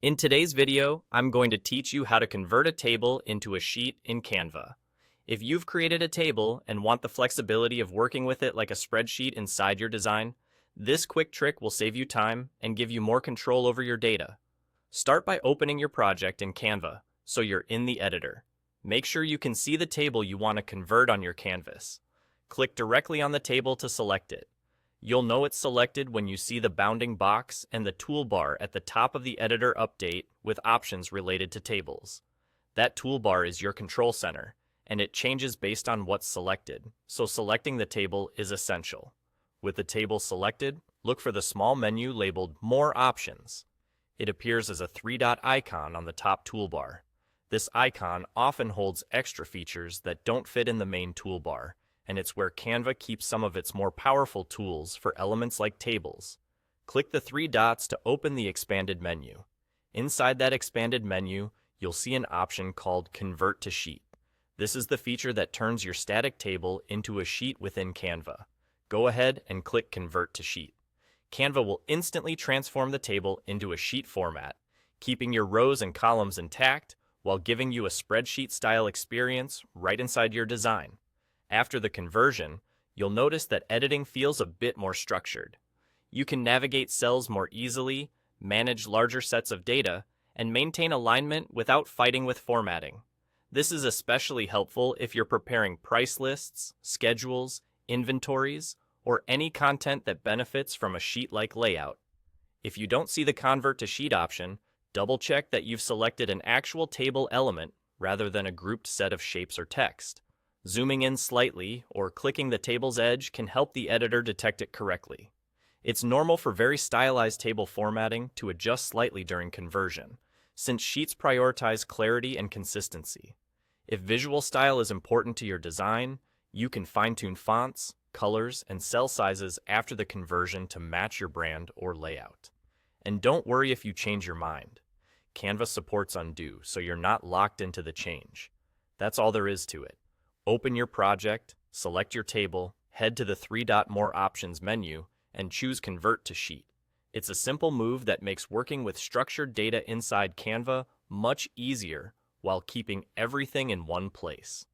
In today's video, I'm going to teach you how to convert a table into a sheet in Canva. If you've created a table and want the flexibility of working with it like a spreadsheet inside your design, this quick trick will save you time and give you more control over your data. Start by opening your project in Canva so you're in the editor. Make sure you can see the table you want to convert on your canvas. Click directly on the table to select it. You'll know it's selected when you see the bounding box and the toolbar at the top of the editor update with options related to tables. That toolbar is your control center, and it changes based on what's selected, so selecting the table is essential. With the table selected, look for the small menu labeled More Options. It appears as a three-dot icon on the top toolbar. This icon often holds extra features that don't fit in the main toolbar, and it's where Canva keeps some of its more powerful tools for elements like tables. Click the three dots to open the expanded menu. Inside that expanded menu, you'll see an option called Convert to Sheet. This is the feature that turns your static table into a sheet within Canva. Go ahead and click Convert to Sheet. Canva will instantly transform the table into a sheet format, keeping your rows and columns intact while giving you a spreadsheet-style experience right inside your design. After the conversion, you'll notice that editing feels a bit more structured. You can navigate cells more easily, manage larger sets of data, and maintain alignment without fighting with formatting. This is especially helpful if you're preparing price lists, schedules, inventories, or any content that benefits from a sheet-like layout. If you don't see the Convert to Sheet option, double-check that you've selected an actual table element rather than a grouped set of shapes or text. Zooming in slightly or clicking the table's edge can help the editor detect it correctly. It's normal for very stylized table formatting to adjust slightly during conversion, since sheets prioritize clarity and consistency. If visual style is important to your design, you can fine-tune fonts, colors, and cell sizes after the conversion to match your brand or layout. And don't worry if you change your mind. Canva supports undo, so you're not locked into the change. That's all there is to it. Open your project, select your table, head to the three-dot More Options menu, and choose Convert to Sheet. It's a simple move that makes working with structured data inside Canva much easier while keeping everything in one place.